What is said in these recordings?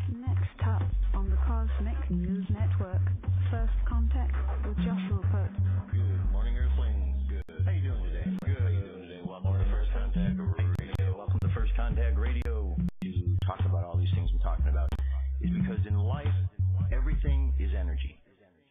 Next up on the Cosmic News Network, First Contact with Joshua Pert. Good morning, Earthlings. Good. How you doing today? Good. How you doing today? Welcome to First Contact Radio. Welcome to First Contact Radio. To talk about all these things I'm talking about is because in life, everything is energy.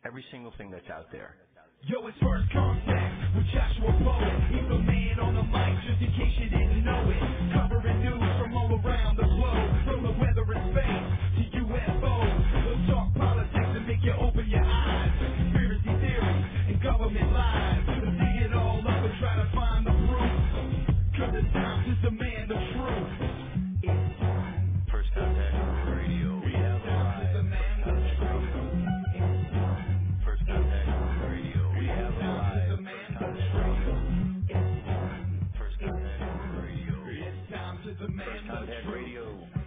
Every single thing that's out there. Yo, it's First Contact with Joshua Poet. He's the man on the mic, just in case you didn't know it. Covering news from all around the globe, from the weather and space to UFOs. We'll talk politics and make you open your eyes. Conspiracy theories and government lies. We'll dig it all up and try to find the proof. Cause the times is the man, the truth. It's time. First Contact Radio. We have Times is the man, the truth. It's time. First Contact Radio. We have Times is the man, the truth. It's time. First Contact Radio. It's time to the man, First the Contact truth. Radio.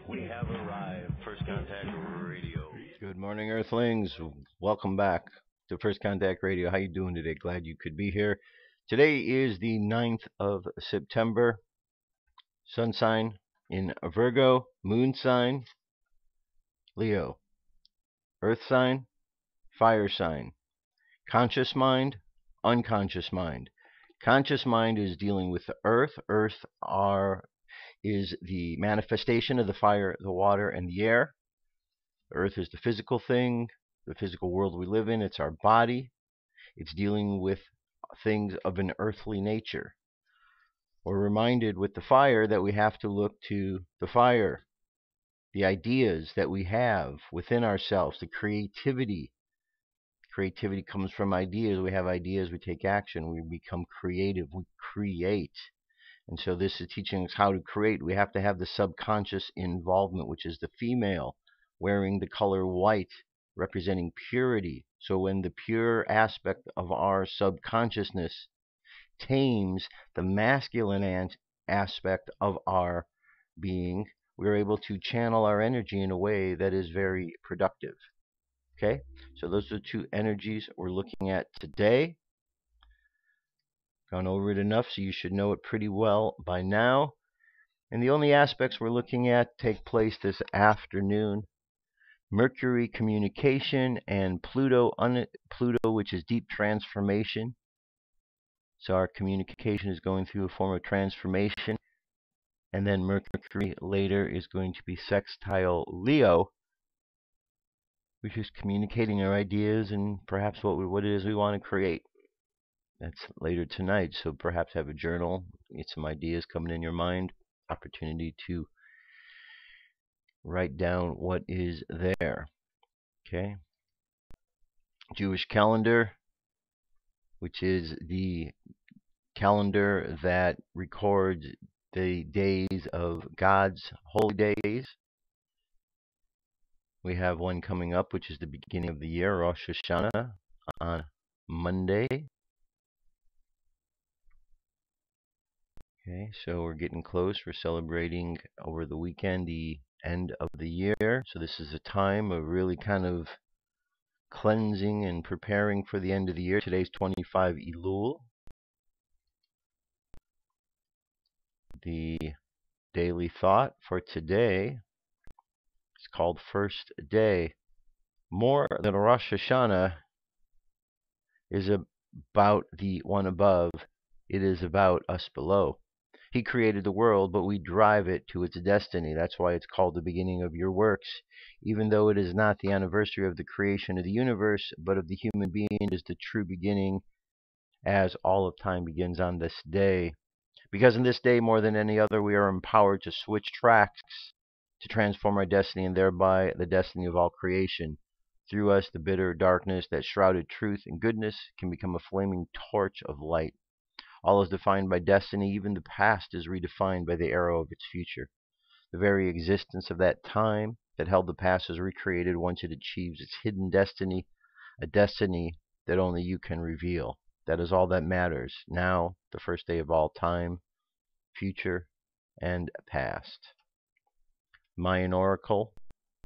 We have arrived. First Contact Radio. Good morning, Earthlings. Welcome back to First Contact Radio. How you doing today? Glad you could be here. Today is the 9th of September. Sun sign in Virgo, moon sign, Leo. Earth sign, fire sign. Conscious mind, unconscious mind. Conscious mind is dealing with the earth. Is the manifestation of the fire, the water, and the air. The earth is the physical thing, the physical world we live in. It's our body. It's dealing with things of an earthly nature. We're reminded with the fire that we have to look to the fire, the ideas that we have within ourselves, the creativity. Creativity comes from ideas. We have ideas, we take action, we become creative, we create. And so this is teaching us how to create. We have to have the subconscious involvement, which is the female wearing the color white, representing purity. So when the pure aspect of our subconsciousness tames the masculine aspect of our being, we're able to channel our energy in a way that is very productive. Okay, so those are two energies we're looking at today. Gone over it enough, so you should know it pretty well by now. And the only aspects we're looking at take place this afternoon. Mercury communication and Pluto, which is deep transformation. So our communication is going through a form of transformation. And then Mercury later is going to be sextile Leo, which is communicating our ideas and perhaps what it is we want to create. That's later tonight, so perhaps have a journal, get some ideas coming in your mind, opportunity to write down what is there. Okay. Jewish calendar, which is the calendar that records the days of God's holy days. We have one coming up, which is the beginning of the year, Rosh Hashanah, on Monday. Okay, so we're getting close. We're celebrating over the weekend the end of the year. So this is a time of really kind of cleansing and preparing for the end of the year. Today's 25 Elul. The daily thought for today is called First Day. More than Rosh Hashanah is about the one above. It is about us below. He created the world, but we drive it to its destiny. That's why it's called the beginning of your works. Even though it is not the anniversary of the creation of the universe, but of the human being, is the true beginning, as all of time begins on this day. Because in this day, more than any other, we are empowered to switch tracks, to transform our destiny, and thereby the destiny of all creation. Through us, the bitter darkness that shrouded truth and goodness can become a flaming torch of light. All is defined by destiny. Even the past is redefined by the arrow of its future. The very existence of that time that held the past is recreated once it achieves its hidden destiny, a destiny that only you can reveal. That is all that matters. Now, the first day of all time, future, and past. Mayan Oracle,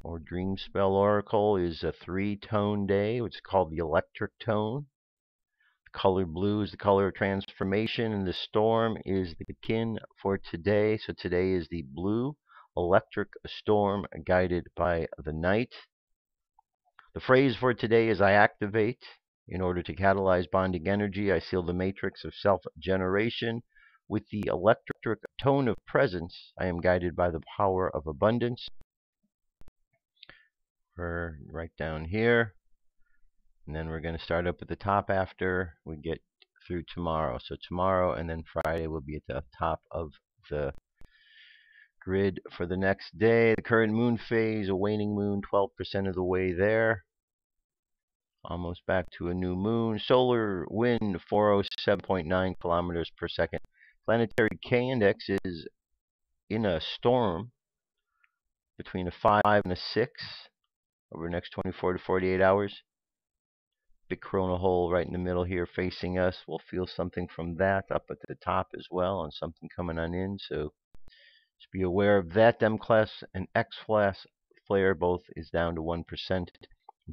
or Dreamspell Oracle, is a 3-tone day, which is called the electric tone. Color blue is the color of transformation, and the storm is the kin for today. So today is the blue electric storm guided by the night. The phrase for today is I activate. In order to catalyze bonding energy, I seal the matrix of self-generation. With the electric tone of presence, I am guided by the power of abundance. We're right down here. And then we're going to start up at the top after we get through tomorrow. So tomorrow and then Friday will be at the top of the grid for the next day. The current moon phase, a waning moon, 12% of the way there. Almost back to a new moon. Solar wind, 407.9 kilometers per second. Planetary K-index is in a storm between a 5 and a 6 over the next 24 to 48 hours. Big corona hole right in the middle here facing us. We'll feel something from that up at the top as well, and something coming on in. So just be aware of that. M-class and X-class flare both is down to 1%.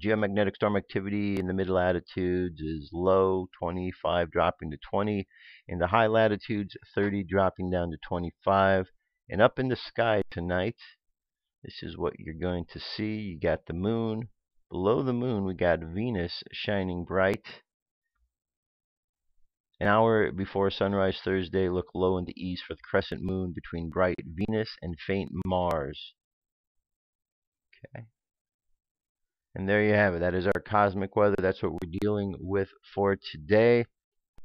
Geomagnetic storm activity in the mid latitudes is low, 25 dropping to 20. In the high latitudes, 30 dropping down to 25. And up in the sky tonight, this is what you're going to see. You got the moon. Below the moon, we got Venus shining bright. An hour before sunrise Thursday, look low in the east for the crescent moon between bright Venus and faint Mars. Okay. And there you have it. That is our cosmic weather. That's what we're dealing with for today.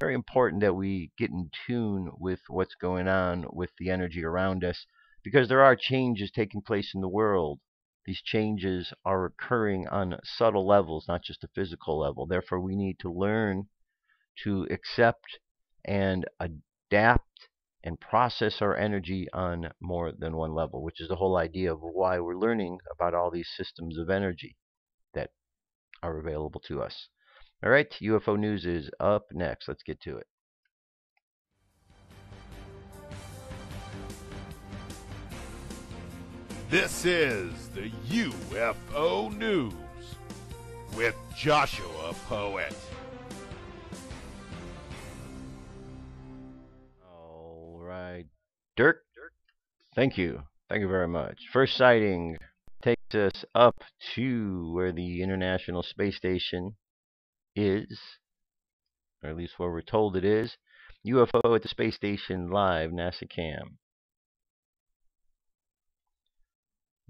Very important that we get in tune with what's going on with the energy around us, because there are changes taking place in the world. These changes are occurring on subtle levels, not just a physical level. Therefore, we need to learn to accept and adapt and process our energy on more than one level, which is the whole idea of why we're learning about all these systems of energy that are available to us. All right, UFO news is up next. Let's get to it. This is the UFO News with Joshua Poet. All right, Dirk. Thank you. Thank you very much. First sighting takes us up to where the International Space Station is, or at least where we're told it is. UFO at the space station live, NASA cam.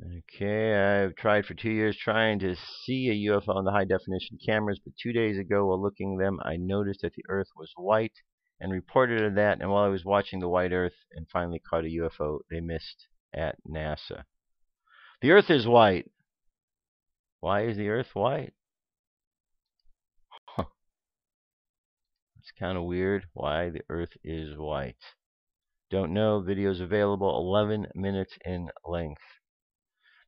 Okay, I've tried for 2 years trying to see a UFO on the high definition cameras, but 2 days ago while looking them, I noticed that the Earth was white and reported that, and while I was watching the white Earth and finally caught a UFO, they missed at NASA. The Earth is white. Why is the Earth white? Huh. It's kind of weird why the Earth is white. Don't know. Videos available, 11 minutes in length.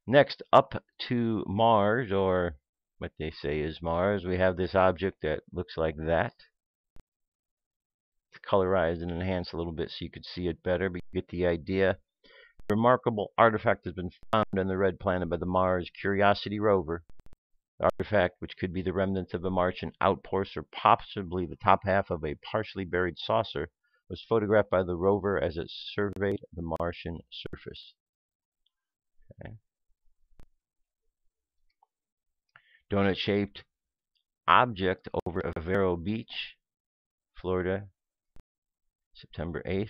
Next, up to Mars, or what they say is Mars, we have this object that looks like that. It's colorized and enhanced a little bit so you could see it better, but you get the idea. A remarkable artifact has been found on the red planet by the Mars Curiosity rover. The artifact, which could be the remnants of a Martian outpost or possibly the top half of a partially buried saucer, was photographed by the rover as it surveyed the Martian surface. Okay. Doughnut-shaped object over Vero Beach, Florida, September 8th.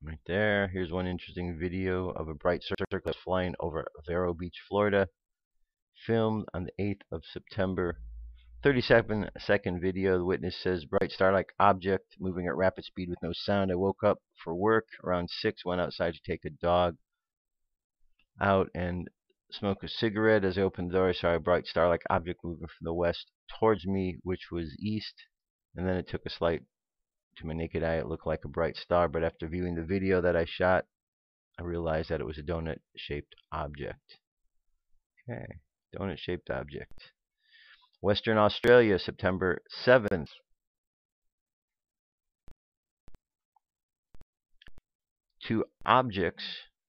Right there. Here's one interesting video of a bright circle flying over Vero Beach, Florida, filmed on the 8th of September. 37-second video. The witness says, bright star-like object moving at rapid speed with no sound. I woke up for work around 6, went outside to take a dog out and smoke a cigarette. As I opened the door, I saw a bright star-like object moving from the west towards me, which was east. And then it took a slight, to my naked eye, it looked like a bright star. But after viewing the video that I shot, I realized that it was a donut-shaped object. Okay, donut-shaped object. Western Australia, September 7th. Two objects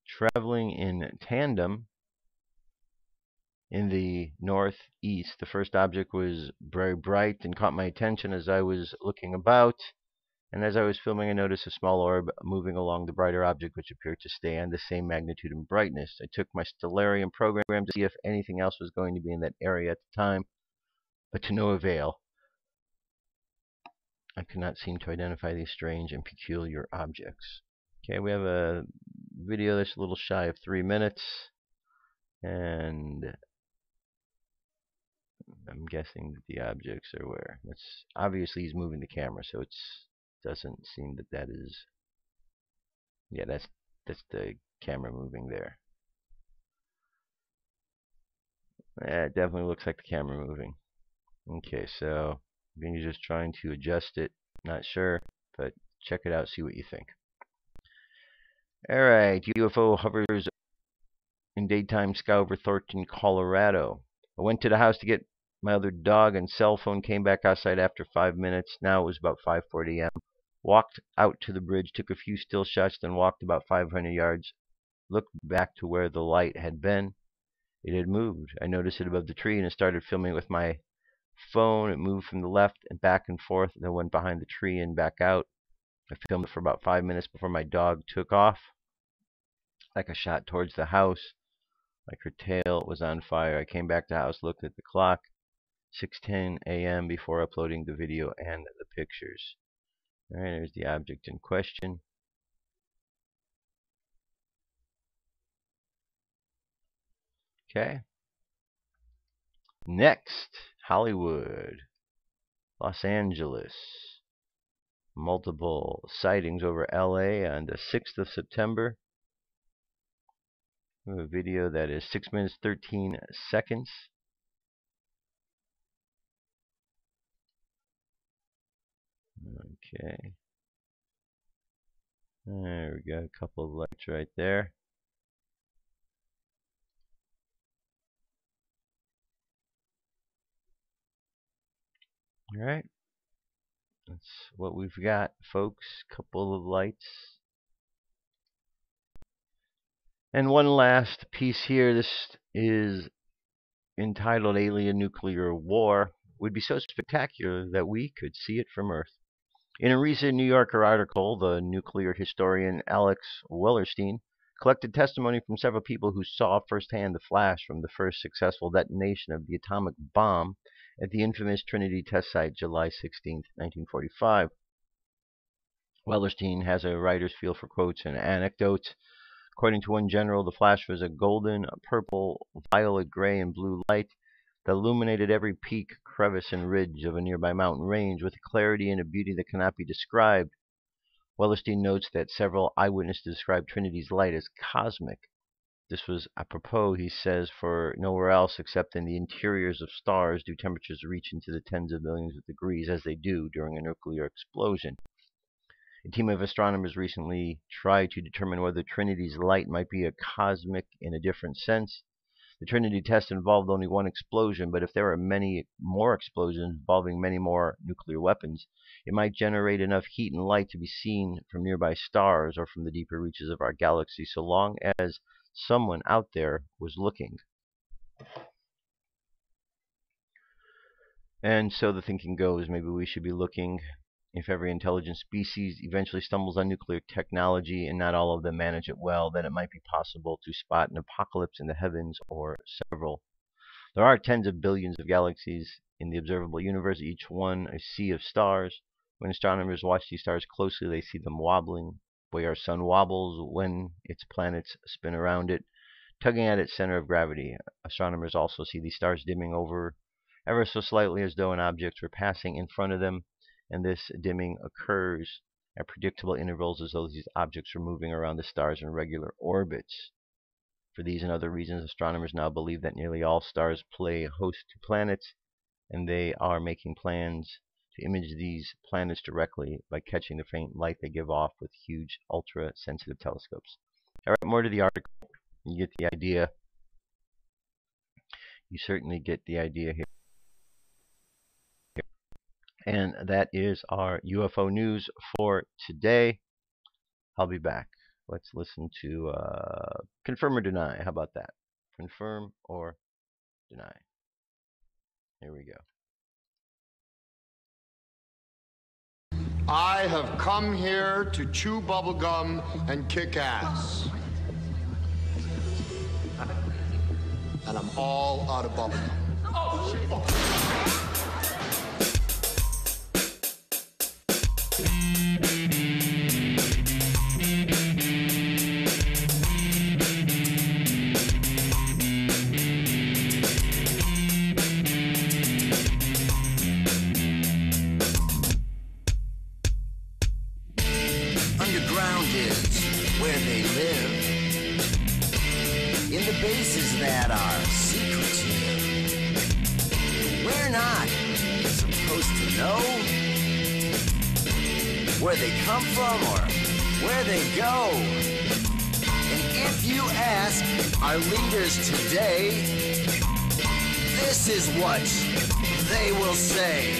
traveling in tandem in the northeast. The first object was very bright and caught my attention as I was looking about. And as I was filming, I noticed a small orb moving along the brighter object, which appeared to stay on the same magnitude and brightness. I took my Stellarium program to see if anything else was going to be in that area at the time, but to no avail. I could not seem to identify these strange and peculiar objects. Okay, we have a video that's a little shy of 3 minutes, and I'm guessing that the objects are where. That's obviously he's moving the camera, so it doesn't seem that that is. Yeah, that's the camera moving there. Yeah, it definitely looks like the camera moving. Okay, so you're just trying to adjust it. Not sure, but check it out, see what you think. Alright, UFO hovers in daytime sky over Thronton, Colorado. I went to the house to get my other dog and cell phone, came back outside after 5 minutes. Now it was about 5:40 a.m. Walked out to the bridge, took a few still shots, then walked about 500 yards, looked back to where the light had been. It had moved. I noticed it above the tree and I started filming with my phone. It moved from the left and back and forth, then went behind the tree and back out. I filmed it for about 5 minutes before my dog took off, like a shot towards the house, like her tail was on fire. I came back to the house, looked at the clock, 6:10 a.m. before uploading the video and the pictures. Alright, there's the object in question. Okay. Next, Hollywood, Los Angeles. Multiple sightings over LA on the 6th of September. We have a video that is 6 minutes 13 seconds. Okay. There we go, a couple of lights right there. Alright. That's what we've got, folks. Couple of lights. And one last piece here. This is entitled Alien Nuclear War. Would be so spectacular that we could see it from Earth. In a recent New Yorker article, the nuclear historian Alex Wellerstein collected testimony from several people who saw firsthand the flash from the first successful detonation of the atomic bomb at the infamous Trinity test site July 16, 1945. Wellerstein has a writer's feel for quotes and anecdotes. According to one general, the flash was a golden, purple, violet, gray, and blue light that illuminated every peak, crevice, and ridge of a nearby mountain range with a clarity and a beauty that cannot be described. Wellerstein notes that several eyewitnesses described Trinity's light as cosmic. This was apropos, he says, for nowhere else except in the interiors of stars do temperatures reach into the tens of millions of degrees as they do during a nuclear explosion. A team of astronomers recently tried to determine whether Trinity's light might be a cosmic in a different sense. The Trinity test involved only one explosion, but if there are many more explosions involving many more nuclear weapons, it might generate enough heat and light to be seen from nearby stars or from the deeper reaches of our galaxy, so long as someone out there was looking. And so the thinking goes, maybe we should be looking. If every intelligent species eventually stumbles on nuclear technology and not all of them manage it well, then it might be possible to spot an apocalypse in the heavens or several. There are tens of billions of galaxies in the observable universe, each one a sea of stars. When astronomers watch these stars closely, they see them wobbling, the way our sun wobbles when its planets spin around it, tugging at its center of gravity. Astronomers also see these stars dimming over ever so slightly as though an object were passing in front of them, and this dimming occurs at predictable intervals as though these objects are moving around the stars in regular orbits. For these and other reasons, astronomers now believe that nearly all stars play host to planets, and they are making plans to image these planets directly by catching the faint light they give off with huge ultra-sensitive telescopes. All right, more to the article. You get the idea. You certainly get the idea here. And that is our UFO news for today. I'll be back. Let's listen to Confirm or Deny. How about that? Confirm or deny. Here we go. I have come here to chew bubblegum and kick ass. And I'm all out of bubblegum. Oh, shit. Bases that are secretive. We're not supposed to know where they come from or where they go. And if you ask our leaders today, this is what they will say.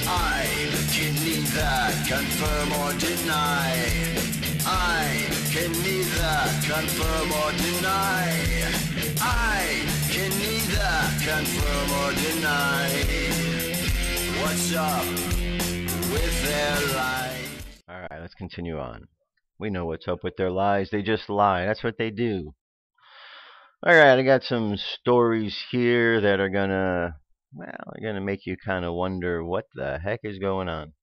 I can neither confirm or deny. I can neither confirm or deny. I can neither confirm or deny. What's up with their lies? Alright, let's continue on. We know what's up with their lies. They just lie. That's what they do. Alright, I got some stories here that are gonna make you kind of wonder what the heck is going on.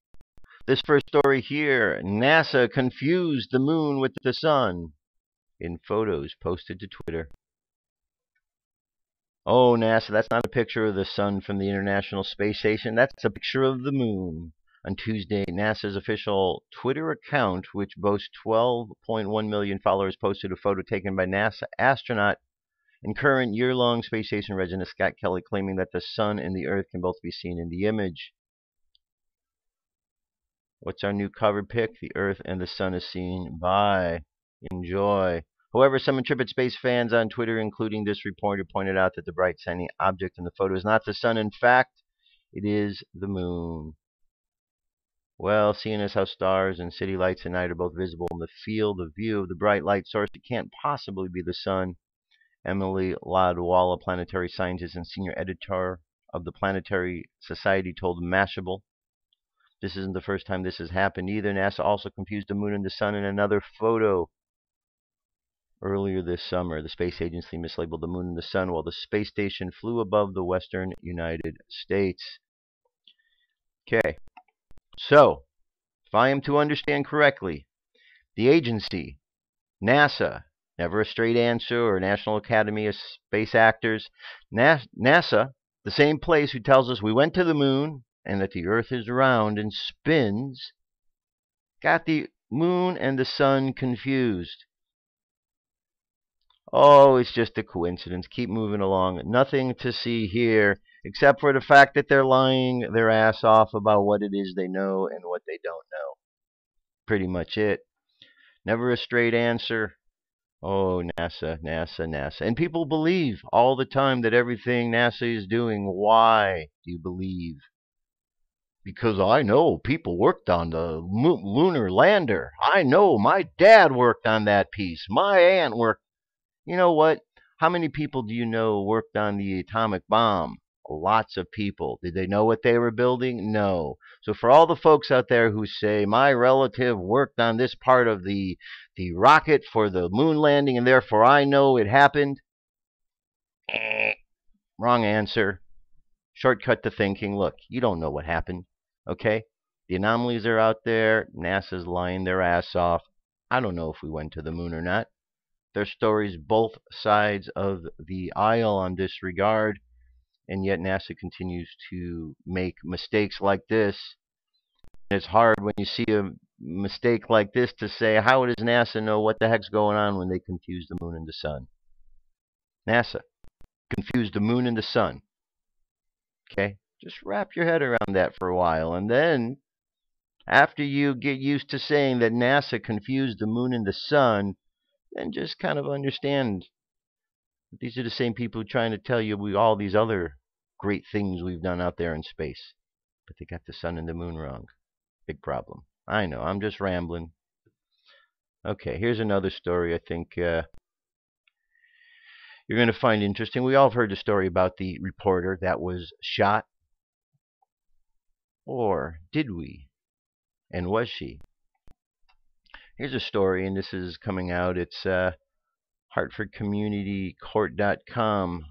This first story here, NASA confused the moon with the sun in photos posted to Twitter. Oh, NASA, that's not a picture of the sun from the International Space Station. That's a picture of the moon. On Tuesday, NASA's official Twitter account, which boasts 12.1 million followers, posted a photo taken by NASA astronaut and current year-long space station resident Scott Kelly, claiming that the sun and the Earth can both be seen in the image. What's our new cover pic? The Earth and the sun is seen by. Enjoy. However, some intrepid space fans on Twitter, including this reporter, pointed out that the bright shiny object in the photo is not the sun. In fact, it is the moon. Well, seeing as how stars and city lights at night are both visible in the field of view of the bright light source, it can't possibly be the sun. Emily Ladwalla, planetary scientist and senior editor of the Planetary Society, told Mashable. This isn't the first time this has happened either. NASA also confused the moon and the sun in another photo. Earlier this summer, the space agency mislabeled the moon and the sun while the space station flew above the western United States. Okay, so, if I am to understand correctly, the agency, NASA, never a straight answer, or National Academy of Space Actors, NASA, the same place who tells us we went to the moon, and that the Earth is round and spins, got the moon and the sun confused. Oh, it's just a coincidence. Keep moving along. Nothing to see here, except for the fact that they're lying their ass off about what it is they know and what they don't know. Pretty much it. Never a straight answer. Oh, NASA, NASA, NASA. And people believe all the time that everything NASA is doing. Why do you believe? Because I know people worked on the lunar lander. I know my dad worked on that piece. My aunt worked. You know what? How many people do you know worked on the atomic bomb? Lots of people. Did they know what they were building? No. So for all the folks out there who say, my relative worked on this part of the rocket for the moon landing and therefore I know it happened. Wrong answer. Shortcut to thinking. Look, you don't know what happened. Okay? The anomalies are out there. NASA's lying their ass off. I don't know if we went to the moon or not. There's stories both sides of the aisle on this regard, and yet NASA continues to make mistakes like this. It's hard when you see a mistake like this to say, how does NASA know what the heck's going on when they confuse the moon and the sun? NASA confused the moon and the sun. Okay? Just wrap your head around that for a while, and then after you get used to saying that NASA confused the moon and the sun, then just kind of understand that these are the same people who are trying to tell you all these other great things we've done out there in space. But they got the sun and the moon wrong. Big problem. I know, I'm just rambling. Okay, here's another story I think you're going to find interesting. We all have heard the story about the reporter that was shot. Or did we? And was she? Here's a story, and this is coming out. It's HartfordCommunityCourt.com.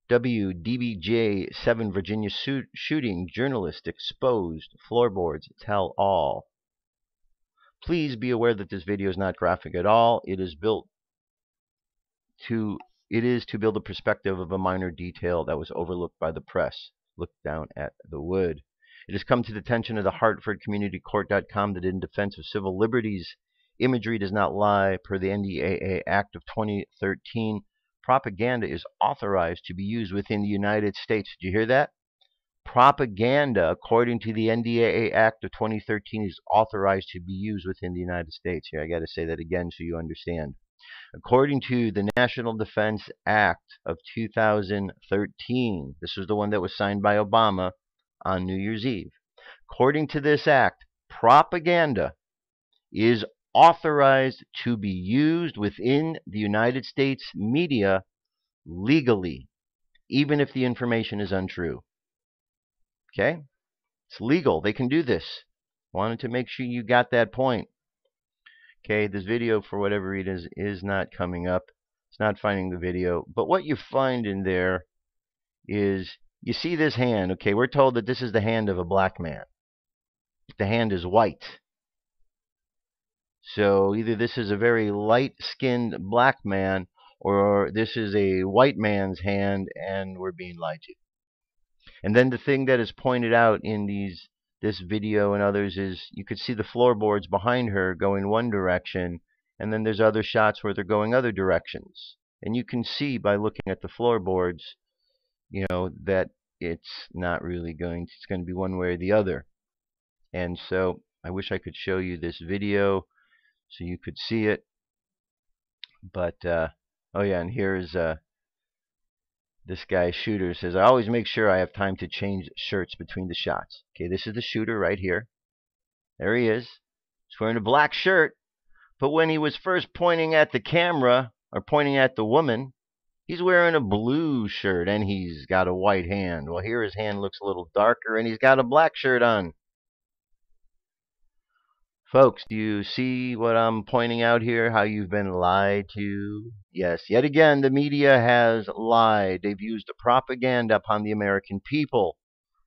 WDBJ 7 Virginia shooting journalist exposed. Floorboards tell all. Please be aware that this video is not graphic at all. It is to build a perspective of a minor detail that was overlooked by the press. Look down at the wood. It has come to the attention of the HartfordCommunityCourt.com that in defense of civil liberties, imagery does not lie. Per the NDAA Act of 2013, propaganda is authorized to be used within the United States. Did you hear that? Propaganda, according to the NDAA Act of 2013, is authorized to be used within the United States. Here, I got to say that again so you understand. According to the National Defense Act of 2013, this was the one that was signed by Obama on New Year's Eve. According to this act, propaganda is authorized to be used within the United States media legally, even if the information is untrue. Okay? It's legal. They can do this. Wanted to make sure you got that point. Okay, this video, for whatever reason, is not coming up. It's not finding the video. But what you find in there is, you see this hand. Okay, we're told that this is the hand of a black man. The hand is white. So either this is a very light-skinned black man, or this is a white man's hand, and we're being lied to. And then the thing that is pointed out in this video and others is you could see the floorboards behind her going one direction, and then there's other shots where they're going other directions. And you can see by looking at the floorboards, you know, that it's not really going to, it's going to be one way or the other. And so I wish I could show you this video so you could see it. But, oh yeah, and here's this guy, shooter, says, I always make sure I have time to change shirts between the shots. Okay, this is the shooter right here. There he is. He's wearing a black shirt. But when he was first pointing at the camera, or pointing at the woman, he's wearing a blue shirt, and he's got a white hand. Well, here his hand looks a little darker, and he's got a black shirt on. Folks, do you see what I'm pointing out here? How you've been lied to? Yes, yet again, the media has lied. They've used propaganda upon the American people.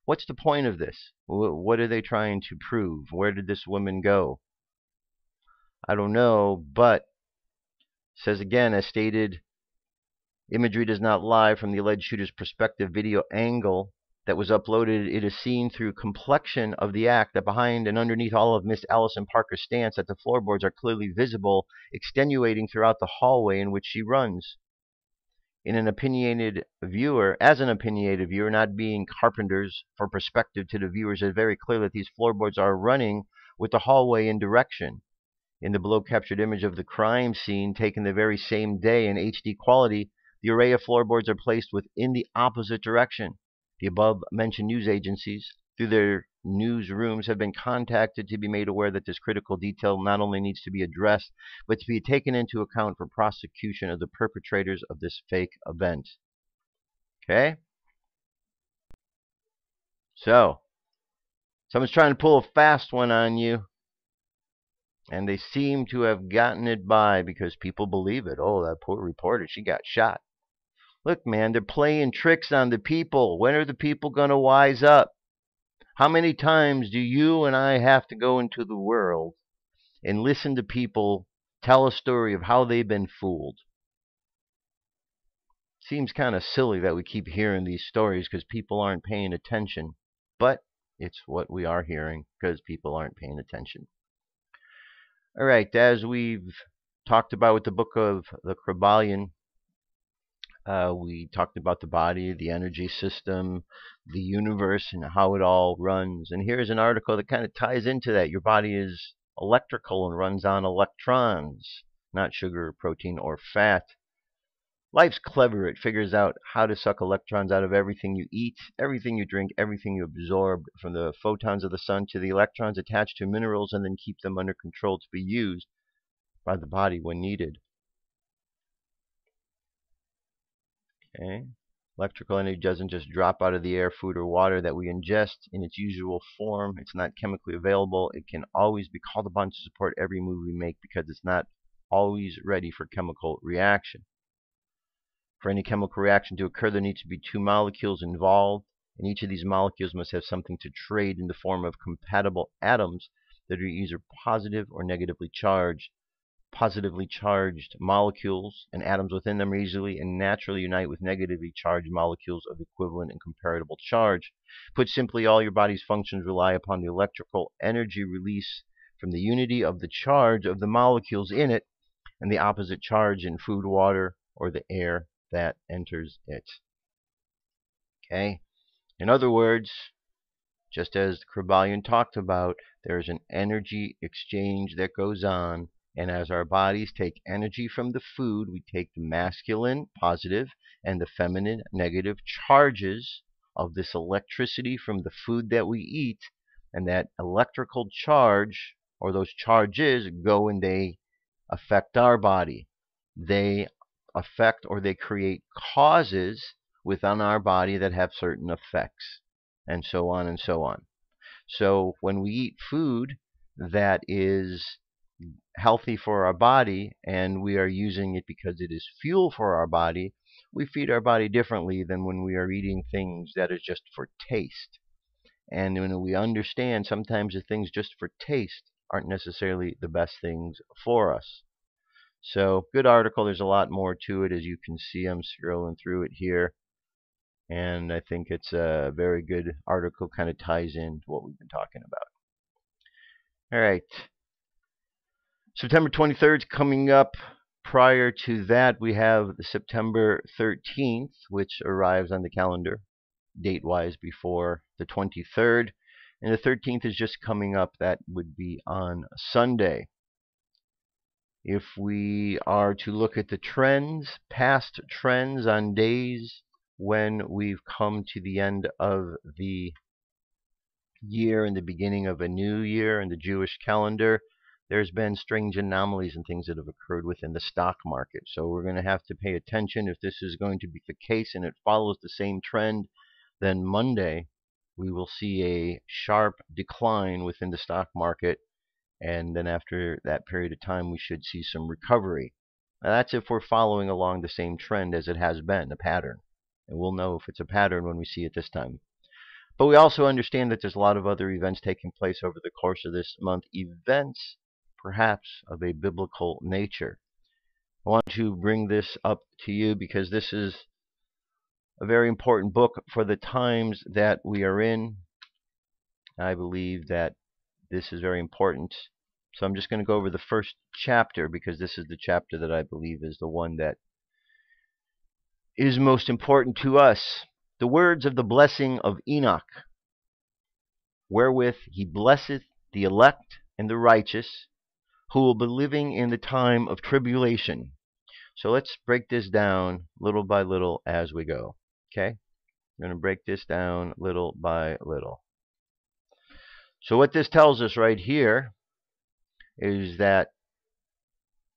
What's the point of this? What are they trying to prove? Where did this woman go? I don't know, but it says again, as stated, imagery does not lie. From the alleged shooter's perspective video angle that was uploaded, it is seen through complexion of the act that behind and underneath all of Miss Allison Parker's stance that the floorboards are clearly visible, extenuating throughout the hallway in which she runs. As an opinionated viewer, not being carpenters for perspective to the viewers, it's very clear that these floorboards are running with the hallway in direction. In the below captured image of the crime scene taken the very same day in HD quality, the array of floorboards are placed within the opposite direction. The above-mentioned news agencies, through their newsrooms, have been contacted to be made aware that this critical detail not only needs to be addressed, but to be taken into account for prosecution of the perpetrators of this fake event. Okay? So, someone's trying to pull a fast one on you, and they seem to have gotten it by because people believe it. Oh, that poor reporter, she got shot. Look, man, they're playing tricks on the people. When are the people going to wise up? How many times do you and I have to go into the world and listen to people tell a story of how they've been fooled? Seems kind of silly that we keep hearing these stories because people aren't paying attention. But it's what we are hearing because people aren't paying attention. All right, as we've talked about with the Book of the Kybalion, we talked about the body, the energy system, the universe, and how it all runs. And here's an article that kind of ties into that. Your body is electrical and runs on electrons, not sugar, protein, or fat. Life's clever. It figures out how to suck electrons out of everything you eat, everything you drink, everything you absorb, from the photons of the sun to the electrons attached to minerals, and then keep them under control to be used by the body when needed. Okay. Electrical energy doesn't just drop out of the air, food, or water that we ingest in its usual form. It's not chemically available. It can always be called upon to support every move we make because it's not always ready for chemical reaction. For any chemical reaction to occur, there needs to be two molecules involved, and each of these molecules must have something to trade in the form of compatible atoms that are either positive or negatively charged. Positively charged molecules and atoms within them easily and naturally unite with negatively charged molecules of equivalent and comparable charge. Put simply, all your body's functions rely upon the electrical energy release from the unity of the charge of the molecules in it and the opposite charge in food, water, or the air that enters it. Okay? In other words, just as Kribalian talked about, there's an energy exchange that goes on, and as our bodies take energy from the food, we take the masculine, positive, and the feminine, negative charges of this electricity from the food that we eat, and that electrical charge, or those charges, go and they affect our body. They affect or they create causes within our body that have certain effects, and so on and so on. So when we eat food that is healthy for our body and we are using it because it is fuel for our body, we feed our body differently than when we are eating things that is just for taste. And when we understand sometimes the things just for taste aren't necessarily the best things for us. So, good article. There's a lot more to it. As you can see, I'm scrolling through it here. And I think it's a very good article, kind of ties in to what we've been talking about. All right. September 23rd is coming up. Prior to that, we have the September 13th, which arrives on the calendar, date-wise, before the 23rd. And the 13th is just coming up. That would be on Sunday. If we are to look at the trends, past trends on days when we've come to the end of the year and the beginning of a new year in the Jewish calendar, there's been strange anomalies and things that have occurred within the stock market. So we're going to have to pay attention. If this is going to be the case and it follows the same trend, then Monday we will see a sharp decline within the stock market. And then after that period of time, we should see some recovery. Now, that's if we're following along the same trend as it has been, a pattern. And we'll know if it's a pattern when we see it this time. But we also understand that there's a lot of other events taking place over the course of this month. Events, perhaps, of a biblical nature. I want to bring this up to you because this is a very important book for the times that we are in. I believe that this is very important. So I'm just going to go over the first chapter because this is the chapter that I believe is the one that is most important to us. The words of the blessing of Enoch, wherewith he blesseth the elect and the righteous, who will be living in the time of tribulation. So let's break this down little by little as we go. Okay? We're going to break this down little by little. So what this tells us right here is that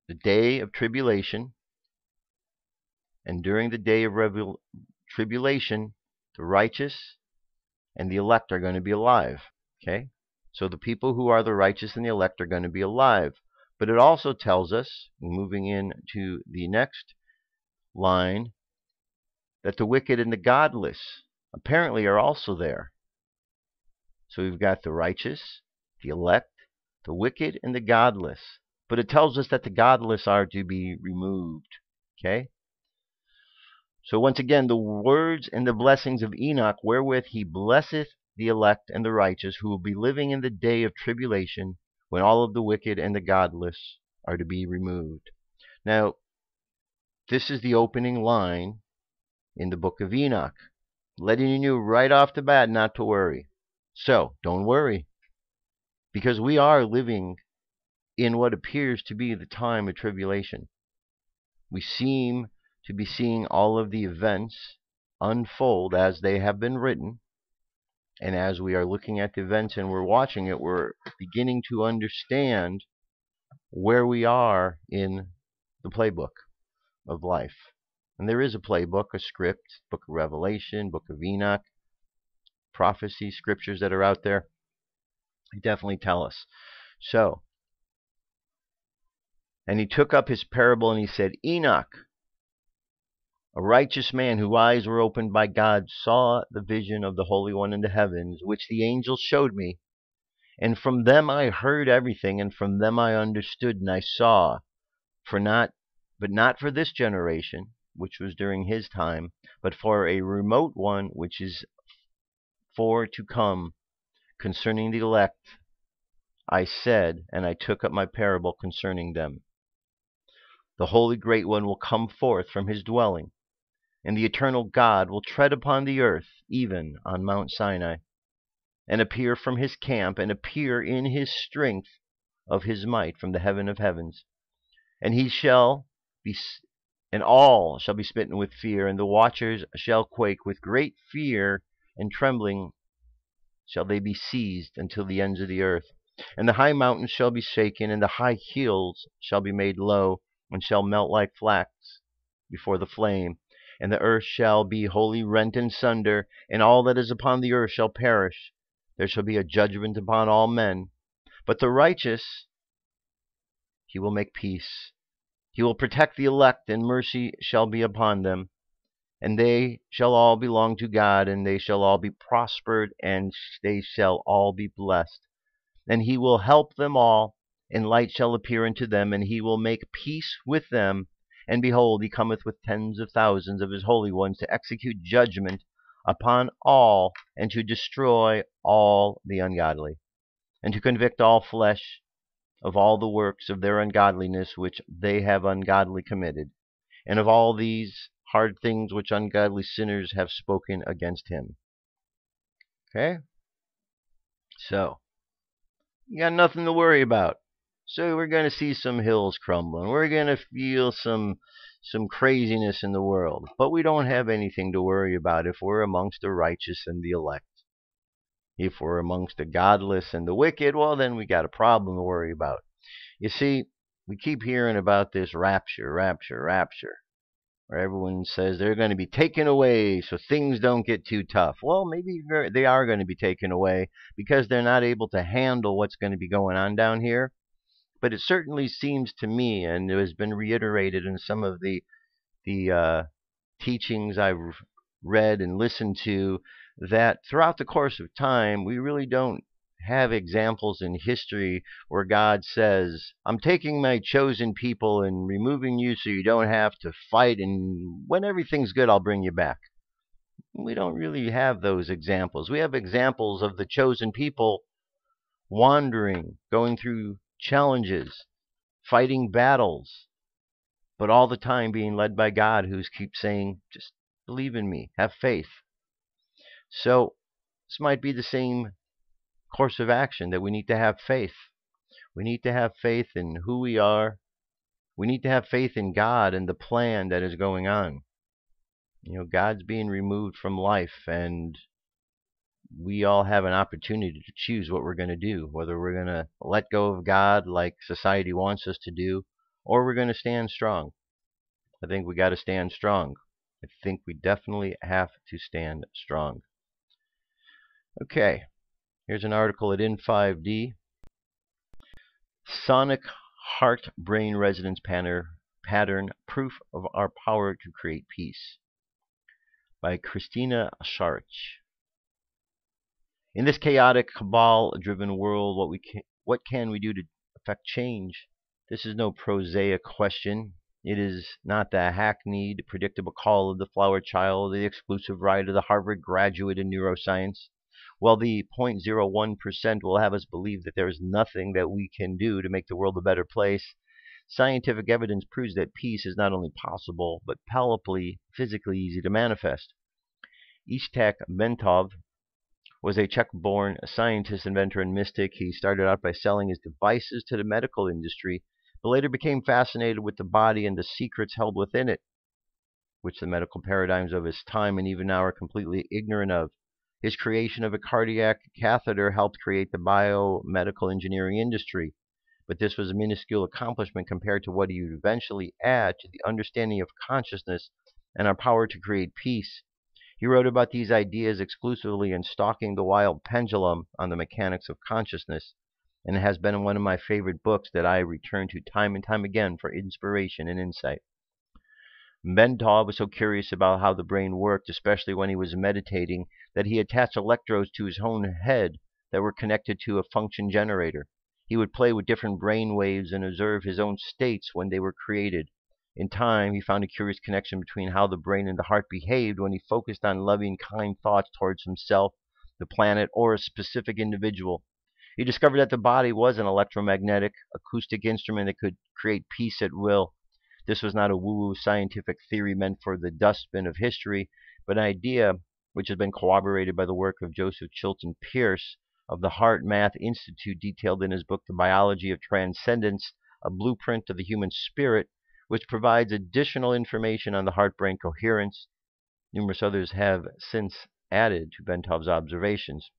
the day of tribulation, and during the day of tribulation, the righteous and the elect are going to be alive. Okay? So the people who are the righteous and the elect are going to be alive. But it also tells us, moving into the next line, that the wicked and the godless apparently are also there. So we've got the righteous, the elect, the wicked, and the godless. But it tells us that the godless are to be removed. Okay? So once again, the words and the blessings of Enoch, wherewith he blesseth the elect and the righteous, who will be living in the day of tribulation, when all of the wicked and the godless are to be removed. Now, this is the opening line in the Book of Enoch, letting you right off the bat not to worry. So, don't worry, because we are living in what appears to be the time of tribulation. We seem to be seeing all of the events unfold as they have been written, and as we are looking at the events and we're watching it, we're beginning to understand where we are in the playbook of life. And there is a playbook, a script, Book of Revelation, Book of Enoch, prophecy, scriptures that are out there. They definitely tell us. So, and he took up his parable and he said, Enoch, a righteous man whose eyes were opened by God, saw the vision of the Holy One in the heavens, which the angels showed me. And from them I heard everything, and from them I understood and I saw. But not for this generation, which was during his time, but for a remote one which is for to come. Concerning the elect, I said, and I took up my parable concerning them. The Holy Great One will come forth from his dwelling, and the eternal God will tread upon the earth, even on Mount Sinai, and appear from his camp, and appear in his strength of his might from the heaven of heavens. And he shall be, and all shall be smitten with fear, and the watchers shall quake with great fear and trembling shall they be seized until the ends of the earth. And the high mountains shall be shaken, and the high hills shall be made low, and shall melt like flax before the flame. And the earth shall be wholly rent in sunder, and all that is upon the earth shall perish. There shall be a judgment upon all men. But the righteous, he will make peace. He will protect the elect, and mercy shall be upon them. And they shall all belong to God, and they shall all be prospered, and they shall all be blessed. And he will help them all, and light shall appear unto them, and he will make peace with them. And behold, he cometh with tens of thousands of his holy ones to execute judgment upon all, and to destroy all the ungodly, and to convict all flesh of all the works of their ungodliness which they have ungodly committed, and of all these hard things which ungodly sinners have spoken against him. Okay? So, you got nothing to worry about. So we're going to see some hills crumbling. We're going to feel some craziness in the world. But we don't have anything to worry about if we're amongst the righteous and the elect. If we're amongst the godless and the wicked, well, then we got a problem to worry about. You see, we keep hearing about this rapture, where everyone says they're going to be taken away so things don't get too tough. Well, maybe they are going to be taken away because they're not able to handle what's going to be going on down here. But it certainly seems to me, and it has been reiterated in some of the teachings I've read and listened to, that throughout the course of time, we really don't have examples in history where God says, I'm taking my chosen people and removing you so you don't have to fight, and when everything's good, I'll bring you back. We don't really have those examples. We have examples of the chosen people wandering, going through challenges, fighting battles, but all the time being led by God, who keeps saying, just believe in me, have faith. So this might be the same course of action, that we need to have faith. We need to have faith in who we are. We need to have faith in God and the plan that is going on. You know, God's being removed from life, and we all have an opportunity to choose what we're going to do, whether we're going to let go of God like society wants us to do, or we're going to stand strong. I think we got to stand strong. I think we definitely have to stand strong. Okay, here's an article at In5D. Sonic Heart-Brain Resonance Pattern, Proof of Our Power to Create Peace, by Christina Scharch. In this chaotic, cabal-driven world, what can we do to affect change? This is no prosaic question. It is not the hackneyed, predictable call of the flower child, the exclusive right of the Harvard graduate in neuroscience. While the 0.01% will have us believe that there is nothing that we can do to make the world a better place, scientific evidence proves that peace is not only possible, but palpably, physically easy to manifest. Ishtak Bentov was a Czech-born scientist, inventor, and mystic. He started out by selling his devices to the medical industry, but later became fascinated with the body and the secrets held within it, which the medical paradigms of his time and even now are completely ignorant of. His creation of a cardiac catheter helped create the biomedical engineering industry, but this was a minuscule accomplishment compared to what he would eventually add to the understanding of consciousness and our power to create peace. He wrote about these ideas exclusively in Stalking the Wild Pendulum on the Mechanics of Consciousness, and it has been one of my favorite books that I return to time and time again for inspiration and insight. Bentov was so curious about how the brain worked, especially when he was meditating, that he attached electrodes to his own head that were connected to a function generator. He would play with different brain waves and observe his own states when they were created. In time, he found a curious connection between how the brain and the heart behaved when he focused on loving, kind thoughts towards himself, the planet, or a specific individual. He discovered that the body was an electromagnetic, acoustic instrument that could create peace at will. This was not a woo-woo scientific theory meant for the dustbin of history, but an idea which has been corroborated by the work of Joseph Chilton Pearce of the Heart Math Institute, detailed in his book The Biology of Transcendence, a blueprint of the human spirit, which provides additional information on the heart-brain coherence. Numerous others have since added to Bentov's observations.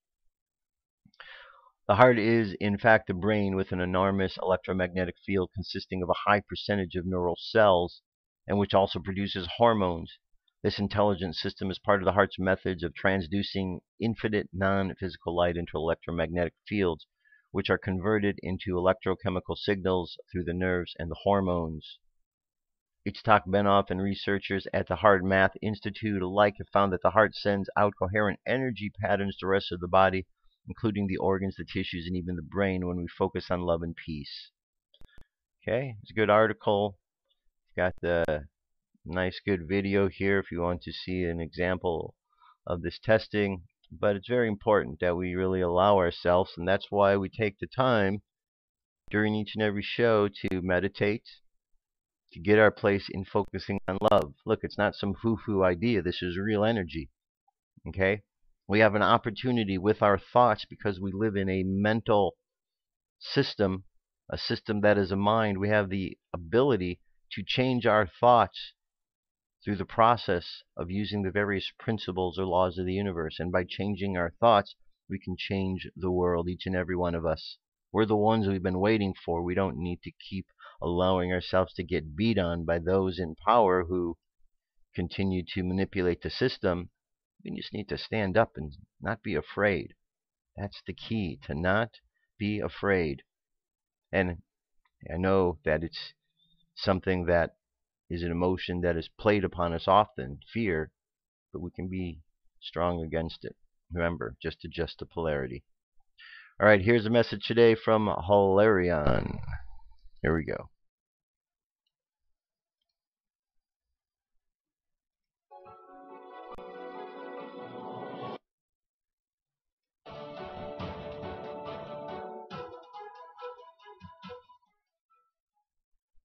The heart is, in fact, the brain with an enormous electromagnetic field consisting of a high percentage of neural cells, and which also produces hormones. This intelligent system is part of the heart's methods of transducing infinite non-physical light into electromagnetic fields, which are converted into electrochemical signals through the nerves and the hormones. Itzhak Benoff and researchers at the Heart Math Institute alike have found that the heart sends out coherent energy patterns to the rest of the body, including the organs, the tissues, and even the brain when we focus on love and peace. Okay, it's a good article. It's got the nice good video here if you want to see an example of this testing. But it's very important that we really allow ourselves, and that's why we take the time during each and every show to meditate, to get our place in focusing on love. Look, it's not some foo-foo idea. This is real energy. Okay? We have an opportunity with our thoughts, because we live in a mental system, a system that is a mind. We have the ability to change our thoughts through the process of using the various principles or laws of the universe. And by changing our thoughts, we can change the world, each and every one of us. We're the ones we've been waiting for. We don't need to keep allowing ourselves to get beat on by those in power who continue to manipulate the system. We just need to stand up and not be afraid. That's the key, to not be afraid. And I know that it's something that is an emotion that is played upon us often, fear, but we can be strong against it. Remember, just adjust the polarity. All right, here's a message today from Hilarion. Here we go.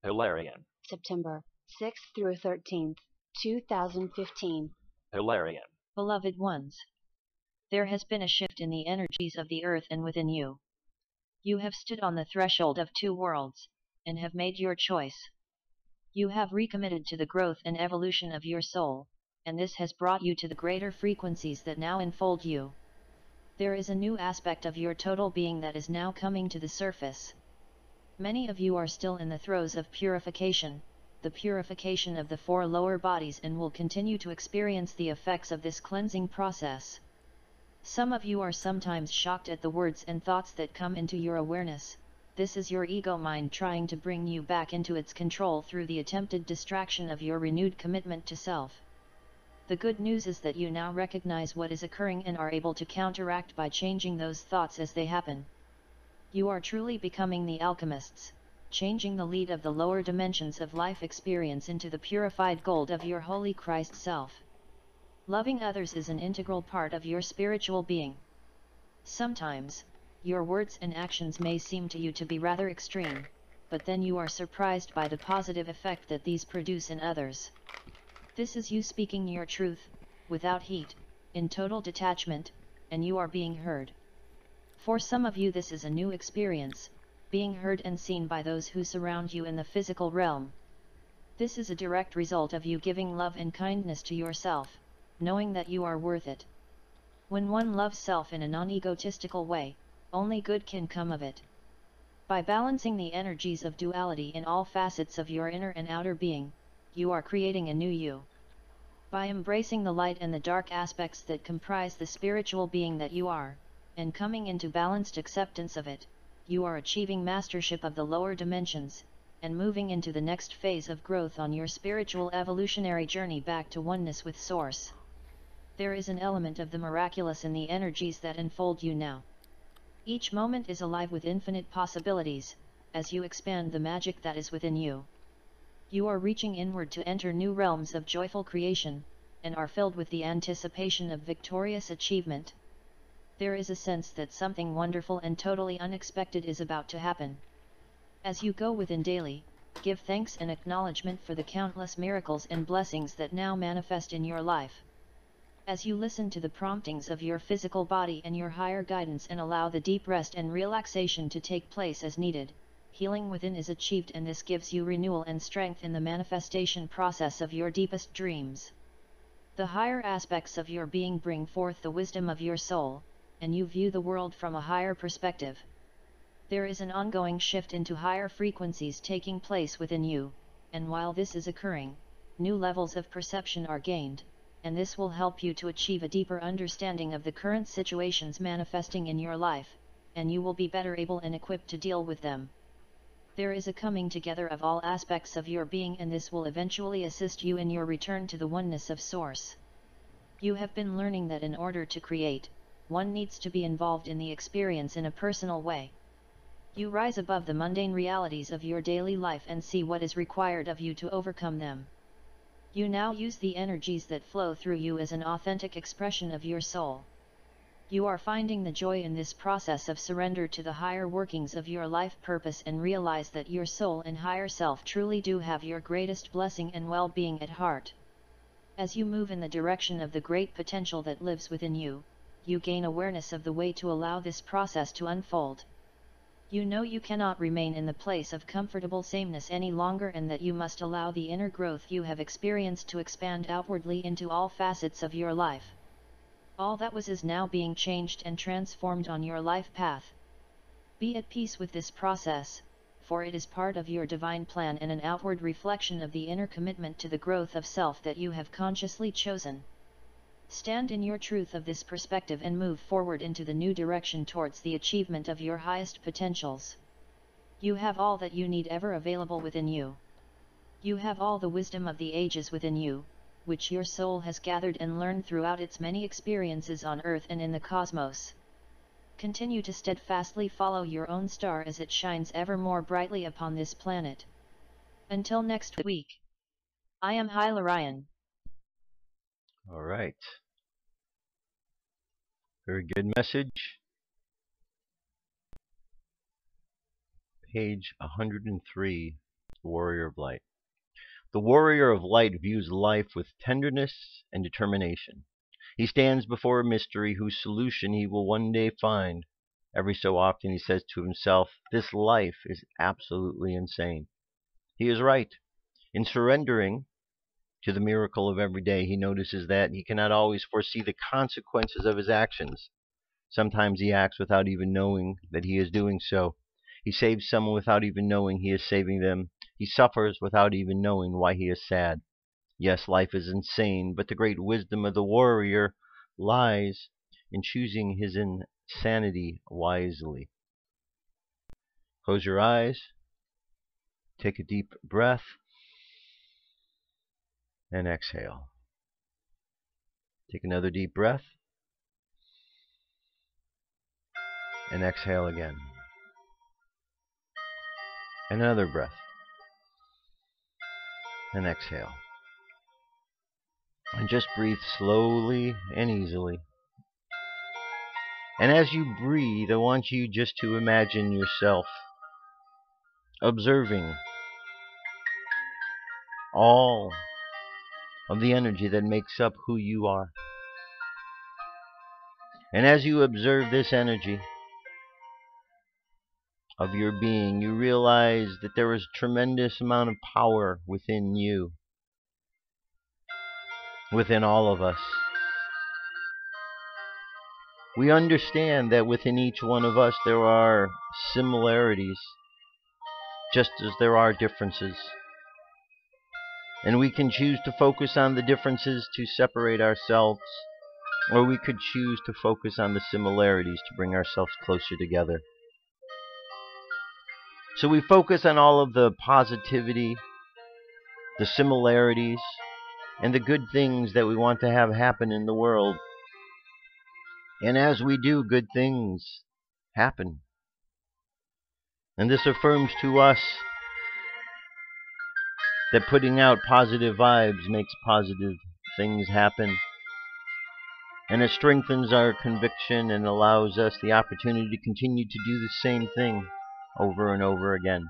Hilarion. September 6th through 13th, 2015. Hilarion. Beloved ones, there has been a shift in the energies of the earth and within you. You have stood on the threshold of two worlds, and have made your choice. You have recommitted to the growth and evolution of your soul, and this has brought you to the greater frequencies that now enfold you. There is a new aspect of your total being that is now coming to the surface. Many of you are still in the throes of purification, the purification of the four lower bodies, and will continue to experience the effects of this cleansing process. Some of you are sometimes shocked at the words and thoughts that come into your awareness. This is your ego mind trying to bring you back into its control through the attempted distraction of your renewed commitment to self. The good news is that you now recognize what is occurring and are able to counteract by changing those thoughts as they happen. You are truly becoming the alchemists, changing the lead of the lower dimensions of life experience into the purified gold of your holy Christ self. Loving others is an integral part of your spiritual being. Sometimes, your words and actions may seem to you to be rather extreme, but then you are surprised by the positive effect that these produce in others. This is you speaking your truth, without heat, in total detachment, and you are being heard. For some of you this is a new experience, being heard and seen by those who surround you in the physical realm. This is a direct result of you giving love and kindness to yourself, knowing that you are worth it. When one loves self in a non-egotistical way, only good can come of it. By balancing the energies of duality in all facets of your inner and outer being, you are creating a new you. By embracing the light and the dark aspects that comprise the spiritual being that you are, and coming into balanced acceptance of it, you are achieving mastership of the lower dimensions, and moving into the next phase of growth on your spiritual evolutionary journey back to oneness with Source. There is an element of the miraculous in the energies that enfold you now. Each moment is alive with infinite possibilities, as you expand the magic that is within you. You are reaching inward to enter new realms of joyful creation, and are filled with the anticipation of victorious achievement. There is a sense that something wonderful and totally unexpected is about to happen. As you go within daily, give thanks and acknowledgement for the countless miracles and blessings that now manifest in your life. As you listen to the promptings of your physical body and your higher guidance and allow the deep rest and relaxation to take place as needed, healing within is achieved, and this gives you renewal and strength in the manifestation process of your deepest dreams. The higher aspects of your being bring forth the wisdom of your soul, and you view the world from a higher perspective. There is an ongoing shift into higher frequencies taking place within you, and while this is occurring, new levels of perception are gained, and this will help you to achieve a deeper understanding of the current situations manifesting in your life, and you will be better able and equipped to deal with them. There is a coming together of all aspects of your being, and this will eventually assist you in your return to the oneness of Source. You have been learning that in order to create, one needs to be involved in the experience in a personal way. You rise above the mundane realities of your daily life and see what is required of you to overcome them. You now use the energies that flow through you as an authentic expression of your soul. You are finding the joy in this process of surrender to the higher workings of your life purpose, and realize that your soul and higher self truly do have your greatest blessing and well-being at heart. As you move in the direction of the great potential that lives within you, you gain awareness of the way to allow this process to unfold. You know you cannot remain in the place of comfortable sameness any longer, and that you must allow the inner growth you have experienced to expand outwardly into all facets of your life. All that was is now being changed and transformed on your life path. Be at peace with this process, for it is part of your divine plan and an outward reflection of the inner commitment to the growth of self that you have consciously chosen. Stand in your truth of this perspective and move forward into the new direction towards the achievement of your highest potentials. You have all that you need ever available within you. You have all the wisdom of the ages within you, which your soul has gathered and learned throughout its many experiences on Earth and in the cosmos. Continue to steadfastly follow your own star as it shines ever more brightly upon this planet. Until next week. I am Hylarion. All right. Very good message. Page 103, Warrior of Light. The warrior of light views life with tenderness and determination. He stands before a mystery whose solution he will one day find. Every so often he says to himself, "This life is absolutely insane." He is right. In surrendering to the miracle of every day, he notices that he cannot always foresee the consequences of his actions. Sometimes he acts without even knowing that he is doing so. He saves someone without even knowing he is saving them. He suffers without even knowing why he is sad. Yes, life is insane, but the great wisdom of the warrior lies in choosing his insanity wisely. Close your eyes. Take a deep breath. And exhale. Take another deep breath. And exhale again. And another breath. And exhale. And just breathe slowly and easily. And as you breathe, I want you just to imagine yourself observing all of the energy that makes up who you are. And as you observe this energy of your being, you realize that there is a tremendous amount of power within you, within all of us. We understand that within each one of us there are similarities, just as there are differences. And we can choose to focus on the differences to separate ourselves, or we could choose to focus on the similarities to bring ourselves closer together. So we focus on all of the positivity, the similarities, and the good things that we want to have happen in the world. And as we do, good things happen. And this affirms to us that putting out positive vibes makes positive things happen. And it strengthens our conviction and allows us the opportunity to continue to do the same thing over and over again.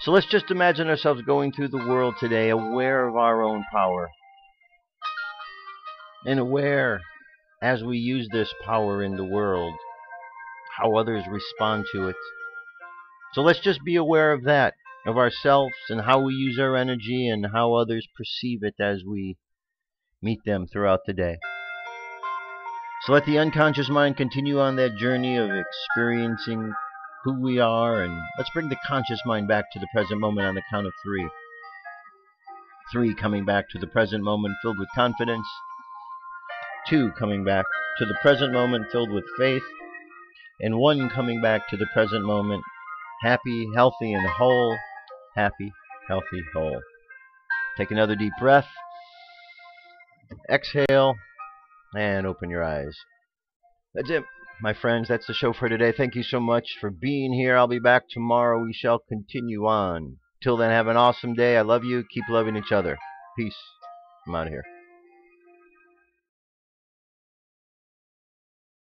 So let's just imagine ourselves going through the world today aware of our own power. And aware, as we use this power in the world, how others respond to it. So let's just be aware of that, of ourselves and how we use our energy and how others perceive it as we meet them throughout the day. So let the unconscious mind continue on that journey of experiencing who we are, and let's bring the conscious mind back to the present moment on the count of 3. 3 coming back to the present moment filled with confidence. 2 coming back to the present moment filled with faith. And 1 coming back to the present moment happy, healthy, and whole. Happy, healthy, whole. Take another deep breath. Exhale. And open your eyes. That's it, my friends. That's the show for today. Thank you so much for being here. I'll be back tomorrow. We shall continue on. Till then, have an awesome day. I love you. Keep loving each other. Peace. I'm out of here.